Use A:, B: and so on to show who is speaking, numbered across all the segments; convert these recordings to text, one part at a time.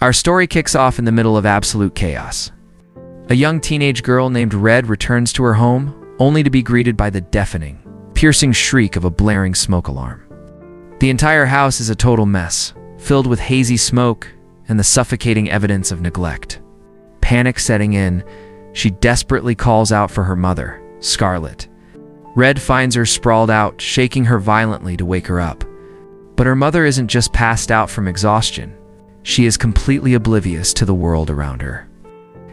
A: Our story kicks off in the middle of absolute chaos. A young teenage girl named Red returns to her home, only to be greeted by the deafening, piercing shriek of a blaring smoke alarm. The entire house is a total mess, filled with hazy smoke and the suffocating evidence of neglect. Panic setting in, she desperately calls out for her mother, Scarlett. Red finds her sprawled out, shaking her violently to wake her up. But her mother isn't just passed out from exhaustion. She is completely oblivious to the world around her.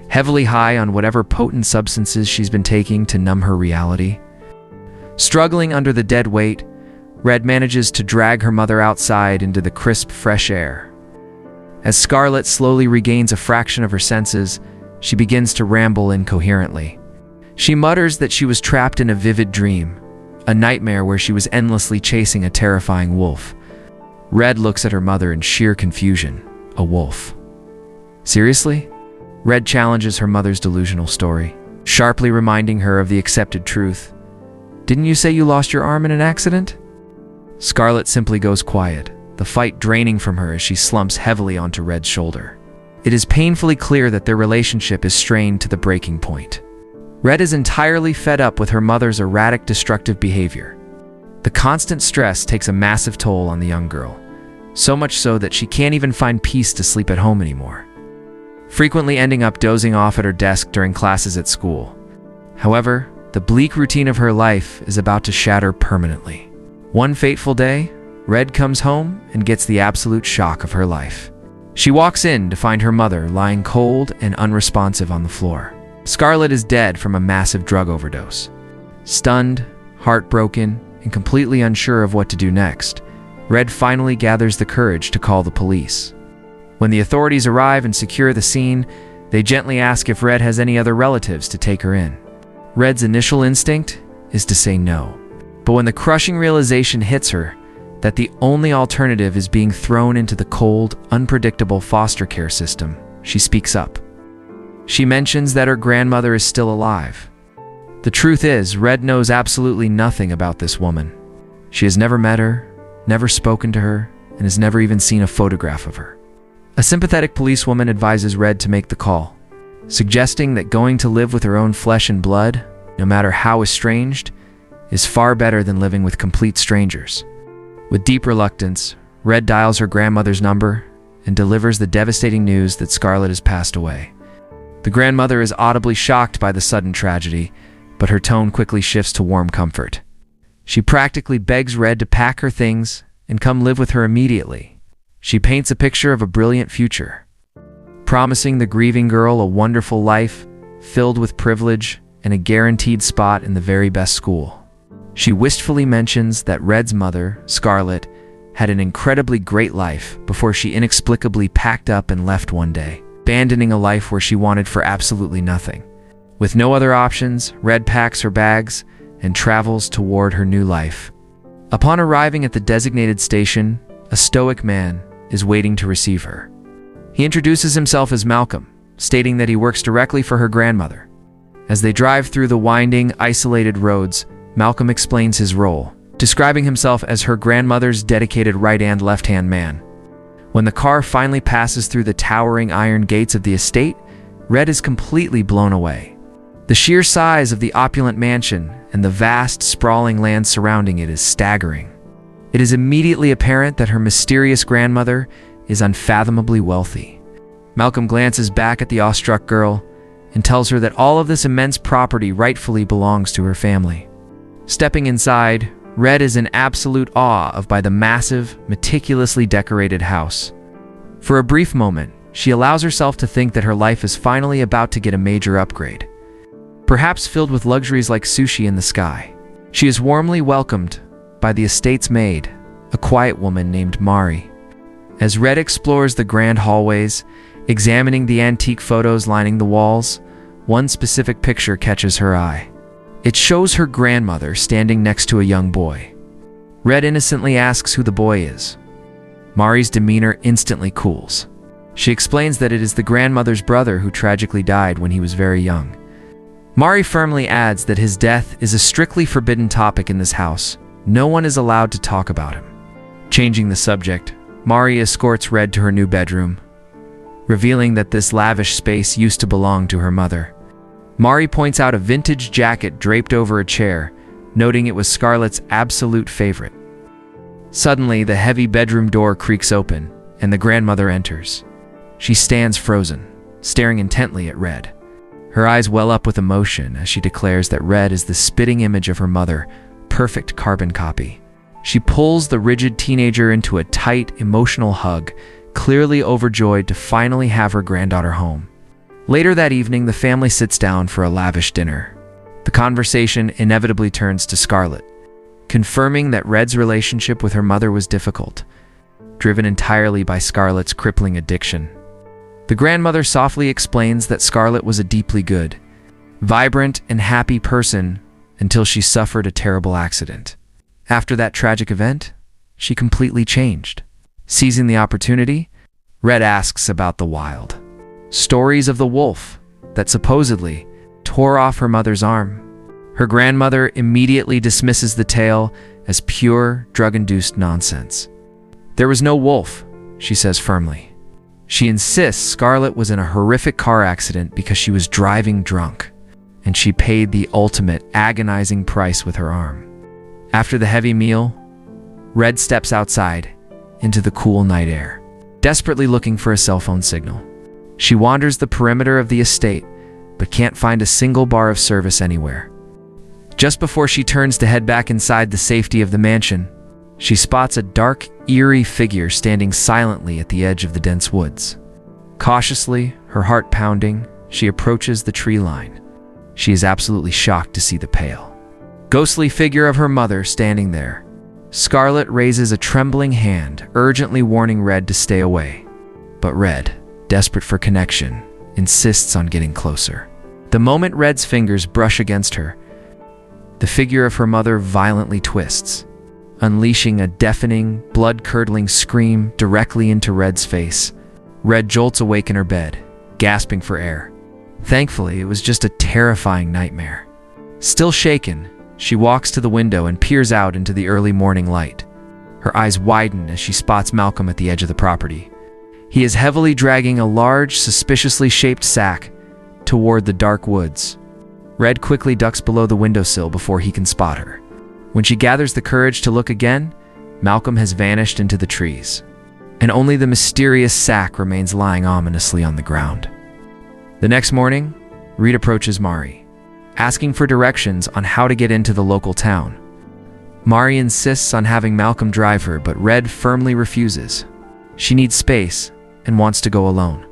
A: Heavily high on whatever potent substances she's been taking to numb her reality. Struggling under the dead weight, Red manages to drag her mother outside into the crisp, fresh air. As Scarlett slowly regains a fraction of her senses, she begins to ramble incoherently. She mutters that she was trapped in a vivid dream, a nightmare where she was endlessly chasing a terrifying wolf. Red looks at her mother in sheer confusion. A wolf? Seriously? Red challenges her mother's delusional story, sharply reminding her of the accepted truth. Didn't you say you lost your arm in an accident? Scarlett simply goes quiet, the fight draining from her as she slumps heavily onto Red's shoulder. It is painfully clear that their relationship is strained to the breaking point. Red is entirely fed up with her mother's erratic, destructive behavior. The constant stress takes a massive toll on the young girl, so much so that she can't even find peace to sleep at home anymore, frequently ending up dozing off at her desk during classes at school. However, the bleak routine of her life is about to shatter permanently. One fateful day, Red comes home and gets the absolute shock of her life. She walks in to find her mother lying cold and unresponsive on the floor. Scarlett is dead from a massive drug overdose. Stunned, heartbroken, and completely unsure of what to do next, Red finally gathers the courage to call the police. When the authorities arrive and secure the scene, they gently ask if Red has any other relatives to take her in. Red's initial instinct is to say no. But when the crushing realization hits her that the only alternative is being thrown into the cold, unpredictable foster care system, she speaks up. She mentions that her grandmother is still alive. The truth is, Red knows absolutely nothing about this woman. She has never met her, never spoken to her, and has never even seen a photograph of her. A sympathetic policewoman advises Red to make the call, suggesting that going to live with her own flesh and blood, no matter how estranged, is far better than living with complete strangers. With deep reluctance, Red dials her grandmother's number and delivers the devastating news that Scarlett has passed away. The grandmother is audibly shocked by the sudden tragedy, but her tone quickly shifts to warm comfort. She practically begs Red to pack her things and come live with her immediately. She paints a picture of a brilliant future, promising the grieving girl a wonderful life filled with privilege and a guaranteed spot in the very best school. She wistfully mentions that Red's mother, Scarlett, had an incredibly great life before she inexplicably packed up and left one day, abandoning a life where she wanted for absolutely nothing. With no other options, Red packs her bags and travels toward her new life. Upon arriving at the designated station, a stoic man is waiting to receive her. He introduces himself as Malcolm, stating that he works directly for her grandmother. As they drive through the winding, isolated roads, Malcolm explains his role, describing himself as her grandmother's dedicated right and left-hand man. When the car finally passes through the towering iron gates of the estate, Red is completely blown away. The sheer size of the opulent mansion and the vast, sprawling land surrounding it is staggering. It is immediately apparent that her mysterious grandmother is unfathomably wealthy. Malcolm glances back at the awestruck girl and tells her that all of this immense property rightfully belongs to her family. Stepping inside, Red is in absolute awe by the massive, meticulously decorated house. For a brief moment, she allows herself to think that her life is finally about to get a major upgrade, perhaps filled with luxuries like sushi in the sky. She is warmly welcomed by the estate's maid, a quiet woman named Mari. As Red explores the grand hallways, examining the antique photos lining the walls, one specific picture catches her eye. It shows her grandmother standing next to a young boy. Red innocently asks who the boy is. Mari's demeanor instantly cools. She explains that it is the grandmother's brother who tragically died when he was very young. Mari firmly adds that his death is a strictly forbidden topic in this house. No one is allowed to talk about him. Changing the subject, Mari escorts Red to her new bedroom. revealing that this lavish space used to belong to her mother. Mari points out a vintage jacket draped over a chair, noting it was Scarlett's absolute favorite. Suddenly, the heavy bedroom door creaks open, and the grandmother enters. She stands frozen, staring intently at Red. Her eyes well up with emotion as she declares that Red is the spitting image of her mother, perfect carbon copy. She pulls the rigid teenager into a tight, emotional hug, clearly overjoyed to finally have her granddaughter home. Later that evening, the family sits down for a lavish dinner. The conversation inevitably turns to Scarlett, confirming that Red's relationship with her mother was difficult, driven entirely by Scarlett's crippling addiction. The grandmother softly explains that Scarlett was a deeply good, vibrant, and happy person until she suffered a terrible accident. After that tragic event, she completely changed. Seizing the opportunity, Red asks about the wild stories of the wolf that supposedly tore off her mother's arm. Her grandmother immediately dismisses the tale as pure, drug-induced nonsense. There was no wolf, she says firmly. She insists Scarlett was in a horrific car accident because she was driving drunk, and she paid the ultimate agonizing price with her arm. After the heavy meal, Red steps outside into the cool night air, desperately looking for a cell phone signal. She wanders the perimeter of the estate, but can't find a single bar of service anywhere. Just before she turns to head back inside the safety of the mansion, she spots a dark, eerie figure standing silently at the edge of the dense woods. Cautiously, her heart pounding, she approaches the tree line. She is absolutely shocked to see the pale, ghostly figure of her mother standing there. Scarlett raises a trembling hand, urgently warning Red to stay away. But Red, desperate for connection, insists on getting closer. The moment Red's fingers brush against her, the figure of her mother violently twists, unleashing a deafening, blood-curdling scream directly into Red's face. Red jolts awake in her bed, gasping for air. Thankfully, it was just a terrifying nightmare. Still shaken, she walks to the window and peers out into the early morning light. Her eyes widen as she spots Malcolm at the edge of the property. He is heavily dragging a large, suspiciously shaped sack toward the dark woods. Red quickly ducks below the windowsill before he can spot her. When she gathers the courage to look again, Malcolm has vanished into the trees, and only the mysterious sack remains lying ominously on the ground. The next morning, Reed approaches Mari, asking for directions on how to get into the local town. Mari insists on having Malcolm drive her, but Red firmly refuses. She needs space and wants to go alone.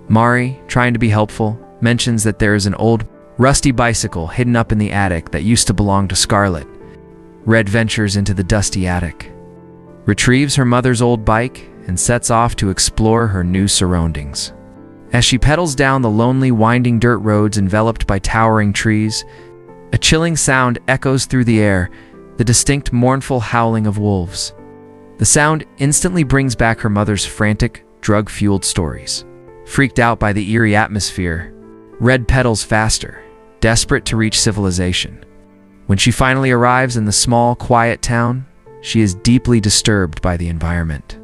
A: Mari, trying to be helpful, mentions that there is an old, rusty bicycle hidden up in the attic that used to belong to Scarlett. Red ventures into the dusty attic, retrieves her mother's old bike, and sets off to explore her new surroundings. As she pedals down the lonely, winding dirt roads enveloped by towering trees, a chilling sound echoes through the air, the distinct, mournful howling of wolves. The sound instantly brings back her mother's frantic, drug-fueled stories. Freaked out by the eerie atmosphere, Red pedals faster, desperate to reach civilization. When she finally arrives in the small, quiet town, she is deeply disturbed by the environment.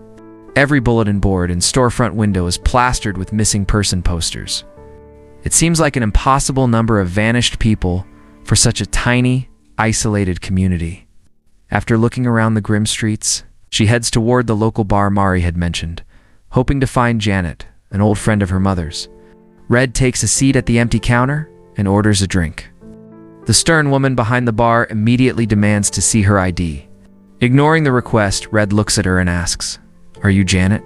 A: Every bulletin board and storefront window is plastered with missing person posters. It seems like an impossible number of vanished people for such a tiny, isolated community. After looking around the grim streets, she heads toward the local bar Mari had mentioned, hoping to find Janet, an old friend of her mother's. Red takes a seat at the empty counter and orders a drink. The stern woman behind the bar immediately demands to see her ID. Ignoring the request, Red looks at her and asks, "Are you Janet?"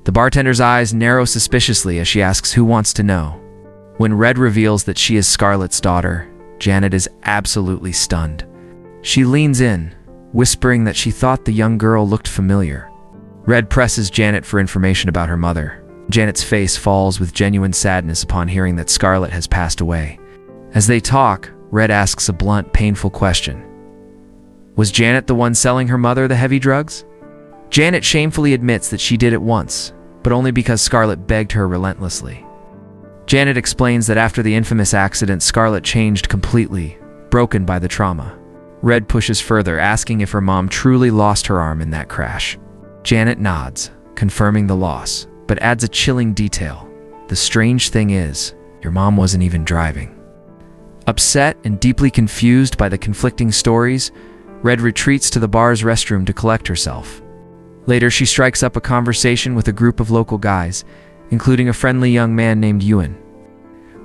A: The bartender's eyes narrow suspiciously as she asks who wants to know. When Red reveals that she is Scarlett's daughter, Janet is absolutely stunned. She leans in, whispering that she thought the young girl looked familiar. Red presses Janet for information about her mother. Janet's face falls with genuine sadness upon hearing that Scarlett has passed away. As they talk, Red asks a blunt, painful question. Was Janet the one selling her mother the heavy drugs? Janet shamefully admits that she did it once, but only because Scarlett begged her relentlessly. Janet explains that after the infamous accident, Scarlett changed completely, broken by the trauma. Red pushes further, asking if her mom truly lost her arm in that crash. Janet nods, confirming the loss, but adds a chilling detail. The strange thing is, your mom wasn't even driving. Upset and deeply confused by the conflicting stories, Red retreats to the bar's restroom to collect herself. Later, she strikes up a conversation with a group of local guys, including a friendly young man named Ewan.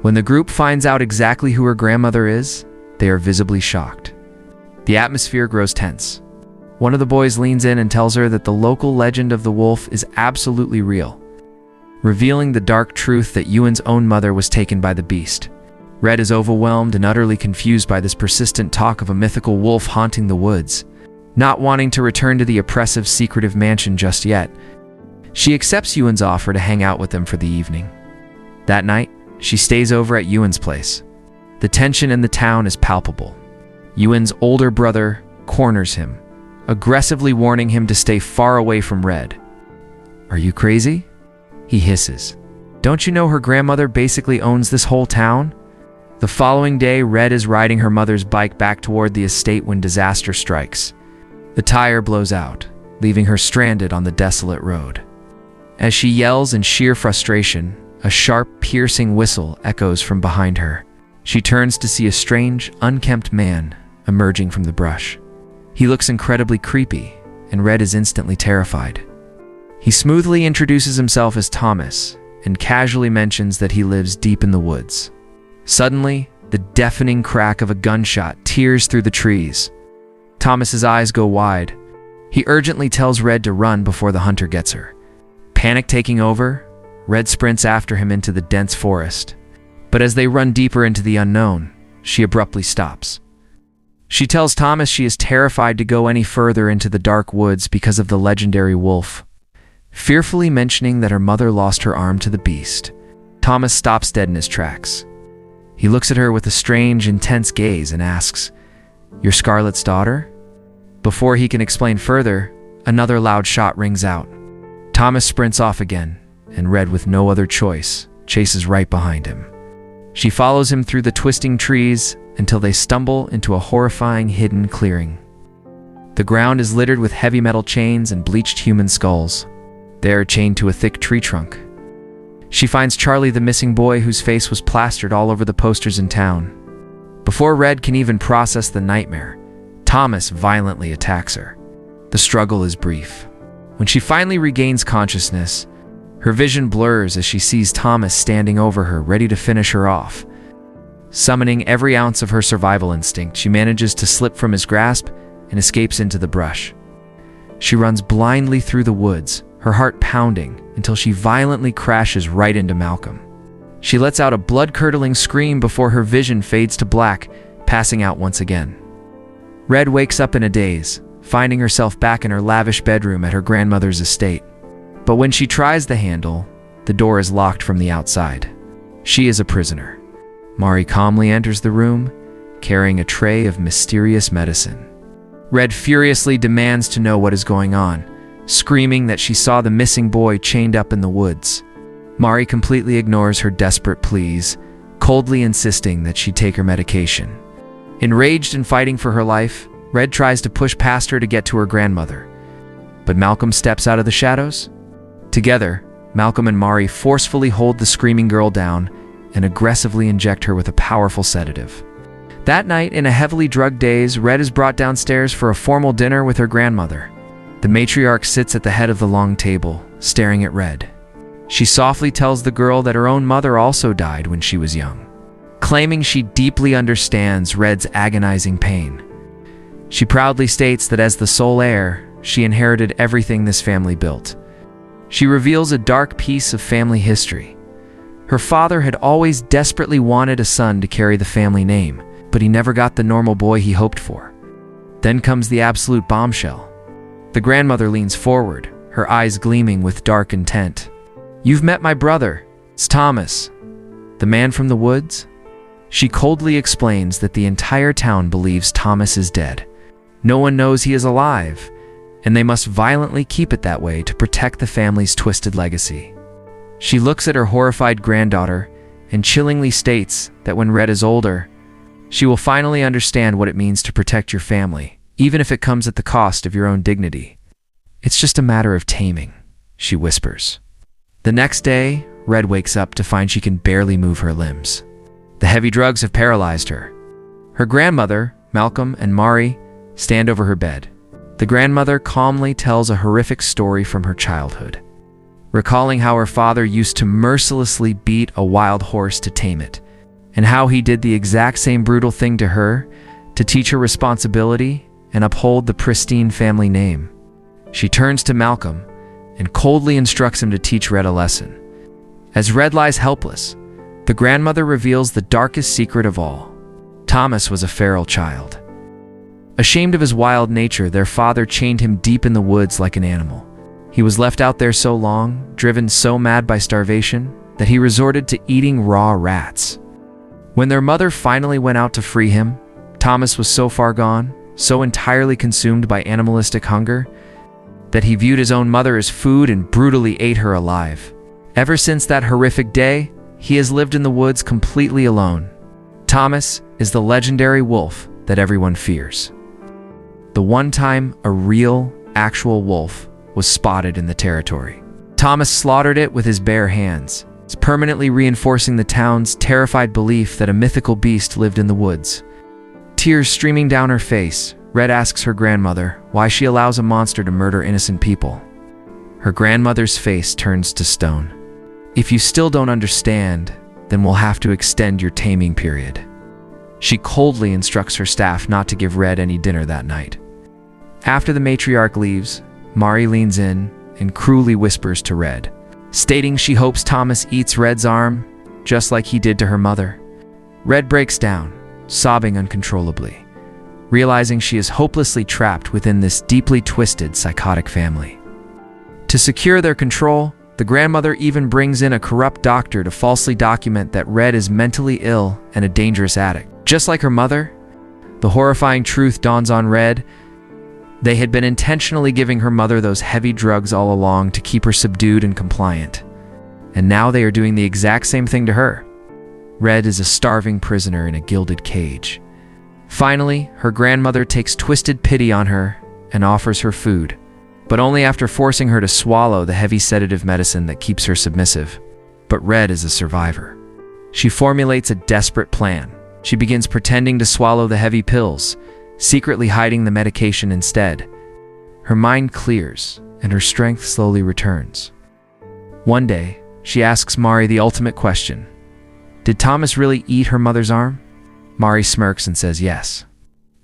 A: When the group finds out exactly who her grandmother is, they are visibly shocked. The atmosphere grows tense. One of the boys leans in and tells her that the local legend of the wolf is absolutely real, revealing the dark truth that Ewan's own mother was taken by the beast. Red is overwhelmed and utterly confused by this persistent talk of a mythical wolf haunting the woods. Not wanting to return to the oppressive, secretive mansion just yet, she accepts Ewan's offer to hang out with them for the evening. That night, she stays over at Ewan's place. The tension in the town is palpable. Ewan's older brother corners him, aggressively warning him to stay far away from Red. "Are you crazy?" he hisses. "Don't you know her grandmother basically owns this whole town?" The following day, Red is riding her mother's bike back toward the estate when disaster strikes. The tire blows out, leaving her stranded on the desolate road. As she yells in sheer frustration, a sharp, piercing whistle echoes from behind her. She turns to see a strange, unkempt man emerging from the brush. He looks incredibly creepy, and Red is instantly terrified. He smoothly introduces himself as Thomas and casually mentions that he lives deep in the woods. Suddenly, the deafening crack of a gunshot tears through the trees. Thomas's eyes go wide. He urgently tells Red to run before the hunter gets her. Panic taking over, Red sprints after him into the dense forest. But as they run deeper into the unknown, she abruptly stops. She tells Thomas she is terrified to go any further into the dark woods because of the legendary wolf. Fearfully mentioning that her mother lost her arm to the beast, Thomas stops dead in his tracks. He looks at her with a strange, intense gaze and asks, "You're Scarlett's daughter?" Before he can explain further, another loud shot rings out. Thomas sprints off again, and Red, with no other choice, chases right behind him. She follows him through the twisting trees until they stumble into a horrifying hidden clearing. The ground is littered with heavy metal chains and bleached human skulls. They are chained to a thick tree trunk. She finds Charlie, the missing boy whose face was plastered all over the posters in town. Before Red can even process the nightmare, Thomas violently attacks her. The struggle is brief. When she finally regains consciousness, her vision blurs as she sees Thomas standing over her, ready to finish her off. Summoning every ounce of her survival instinct, she manages to slip from his grasp and escapes into the brush. She runs blindly through the woods, her heart pounding, until she violently crashes right into Malcolm. She lets out a blood-curdling scream before her vision fades to black, passing out once again. Red wakes up in a daze, finding herself back in her lavish bedroom at her grandmother's estate. But when she tries the handle, the door is locked from the outside. She is a prisoner. Mari calmly enters the room, carrying a tray of mysterious medicine. Red furiously demands to know what is going on, screaming that she saw the missing boy chained up in the woods. Mari completely ignores her desperate pleas, coldly insisting that she take her medication. Enraged and fighting for her life, Red tries to push past her to get to her grandmother. But Malcolm steps out of the shadows. Together, Malcolm and Mari forcefully hold the screaming girl down and aggressively inject her with a powerful sedative. That night, in a heavily drugged daze, Red is brought downstairs for a formal dinner with her grandmother. The matriarch sits at the head of the long table, staring at Red. She softly tells the girl that her own mother also died when she was young, claiming she deeply understands Red's agonizing pain. She proudly states that as the sole heir, she inherited everything this family built. She reveals a dark piece of family history. Her father had always desperately wanted a son to carry the family name, but he never got the normal boy he hoped for. Then comes the absolute bombshell. The grandmother leans forward, her eyes gleaming with dark intent. "You've met my brother. It's Thomas, the man from the woods?" She coldly explains that the entire town believes Thomas is dead. No one knows he is alive, and they must violently keep it that way to protect the family's twisted legacy. She looks at her horrified granddaughter and chillingly states that when Red is older, she will finally understand what it means to protect your family, even if it comes at the cost of your own dignity. "It's just a matter of taming," she whispers. The next day, Red wakes up to find she can barely move her limbs. The heavy drugs have paralyzed her. Her grandmother, Malcolm, and Mari stand over her bed. The grandmother calmly tells a horrific story from her childhood, recalling how her father used to mercilessly beat a wild horse to tame it, and how he did the exact same brutal thing to her to teach her responsibility and uphold the pristine family name. She turns to Malcolm and coldly instructs him to teach Red a lesson. As Red lies helpless, the grandmother reveals the darkest secret of all. Thomas was a feral child. Ashamed of his wild nature, their father chained him deep in the woods like an animal. He was left out there so long, driven so mad by starvation, that he resorted to eating raw rats. When their mother finally went out to free him, Thomas was so far gone, so entirely consumed by animalistic hunger, that he viewed his own mother as food and brutally ate her alive. Ever since that horrific day, he has lived in the woods completely alone. Thomas is the legendary wolf that everyone fears. The one time a real, actual wolf was spotted in the territory. Thomas slaughtered it with his bare hands, permanently reinforcing the town's terrified belief that a mythical beast lived in the woods. Tears streaming down her face, Red asks her grandmother why she allows a monster to murder innocent people. Her grandmother's face turns to stone. "If you still don't understand, then we'll have to extend your taming period." She coldly instructs her staff not to give Red any dinner that night. After the matriarch leaves, Mari leans in and cruelly whispers to Red, stating she hopes Thomas eats Red's arm, just like he did to her mother. Red breaks down, sobbing uncontrollably, realizing she is hopelessly trapped within this deeply twisted, psychotic family. To secure their control, the grandmother even brings in a corrupt doctor to falsely document that Red is mentally ill and a dangerous addict. Just like her mother, the horrifying truth dawns on Red. They had been intentionally giving her mother those heavy drugs all along to keep her subdued and compliant. And now they are doing the exact same thing to her. Red is a starving prisoner in a gilded cage. Finally, her grandmother takes twisted pity on her and offers her food, but only after forcing her to swallow the heavy sedative medicine that keeps her submissive. But Red is a survivor. She formulates a desperate plan. She begins pretending to swallow the heavy pills, secretly hiding the medication instead. Her mind clears, and her strength slowly returns. One day, she asks Mari the ultimate question. Did Thomas really eat her mother's arm? Mari smirks and says yes.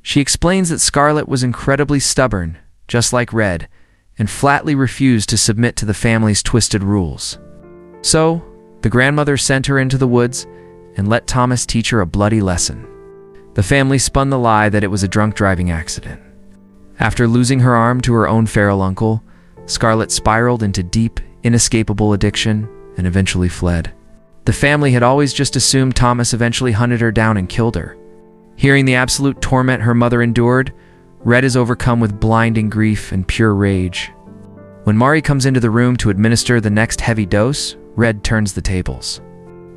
A: She explains that Scarlet was incredibly stubborn, just like Red, and flatly refused to submit to the family's twisted rules. So, the grandmother sent her into the woods and let Thomas teach her a bloody lesson. The family spun the lie that it was a drunk driving accident. After losing her arm to her own feral uncle, Scarlet spiraled into deep, inescapable addiction and eventually fled. The family had always just assumed Thomas eventually hunted her down and killed her. Hearing the absolute torment her mother endured, Red is overcome with blinding grief and pure rage. When Mari comes into the room to administer the next heavy dose, Red turns the tables.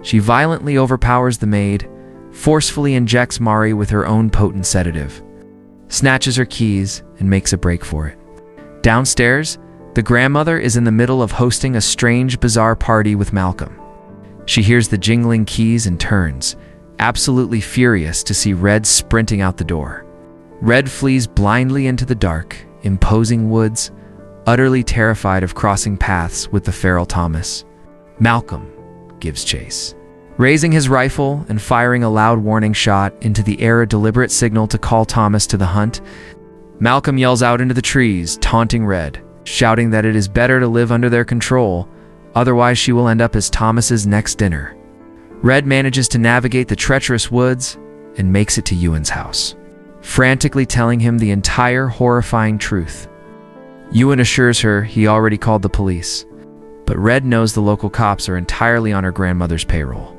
A: She violently overpowers the maid, forcefully injects Mari with her own potent sedative, snatches her keys, and makes a break for it. Downstairs, the grandmother is in the middle of hosting a strange, bizarre party with Malcolm. She hears the jingling keys and turns, absolutely furious to see Red sprinting out the door. Red flees blindly into the dark, imposing woods, utterly terrified of crossing paths with the feral Thomas. Malcolm gives chase, raising his rifle and firing a loud warning shot into the air, a deliberate signal to call Thomas to the hunt. Malcolm yells out into the trees, taunting Red, shouting that it is better to live under their control, otherwise she will end up as Thomas's next dinner. Red manages to navigate the treacherous woods and makes it to Ewan's house, frantically telling him the entire horrifying truth. Ewan assures her he already called the police, but Red knows the local cops are entirely on her grandmother's payroll.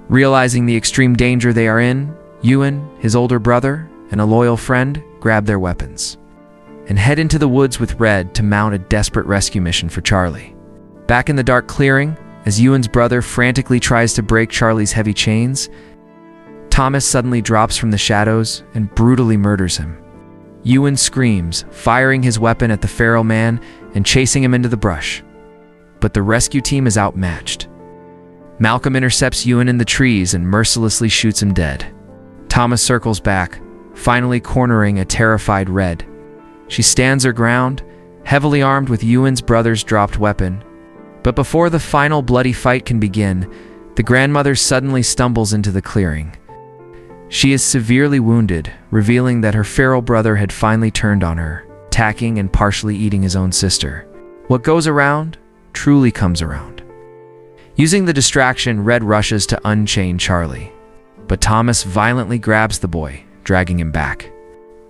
A: Realizing the extreme danger they are in, Ewan, his older brother, and a loyal friend grab their weapons and head into the woods with Red to mount a desperate rescue mission for Charlie. Back in the dark clearing, as Ewan's brother frantically tries to break Charlie's heavy chains, Thomas suddenly drops from the shadows and brutally murders him. Ewan screams, firing his weapon at the feral man and chasing him into the brush. but the rescue team is outmatched. Malcolm intercepts Ewan in the trees and mercilessly shoots him dead. Thomas circles back, finally cornering a terrified Red. She stands her ground, heavily armed with Ewan's brother's dropped weapon. But before the final bloody fight can begin, the grandmother suddenly stumbles into the clearing. She is severely wounded, revealing that her feral brother had finally turned on her, attacking and partially eating his own sister. What goes around truly comes around. Using the distraction, Red rushes to unchain Charlie, but Thomas violently grabs the boy, dragging him back.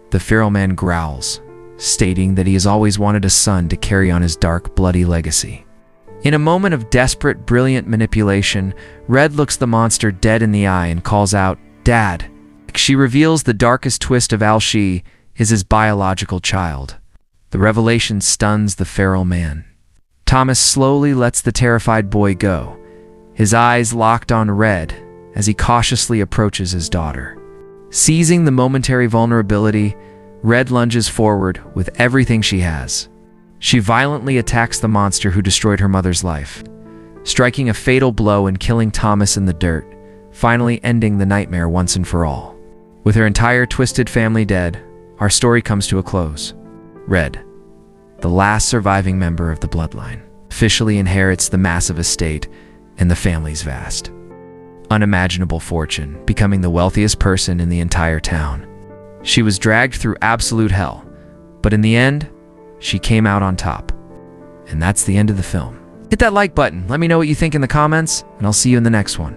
A: The feral man growls, stating that he has always wanted a son to carry on his dark, bloody legacy. In a moment of desperate, brilliant manipulation, Red looks the monster dead in the eye and calls out, "Dad." She reveals the darkest twist of Al-Shi is his biological child. The revelation stuns the feral man. Thomas slowly lets the terrified boy go, his eyes locked on Red as he cautiously approaches his daughter. Seizing the momentary vulnerability, Red lunges forward with everything she has. She violently attacks the monster who destroyed her mother's life, striking a fatal blow and killing Thomas in the dirt, finally ending the nightmare once and for all. With her entire twisted family dead, our story comes to a close. Red, the last surviving member of the bloodline, officially inherits the massive estate and the family's vast, unimaginable fortune, becoming the wealthiest person in the entire town. She was dragged through absolute hell, but in the end, she came out on top. And that's the end of the film. Hit that like button, let me know what you think in the comments, and I'll see you in the next one.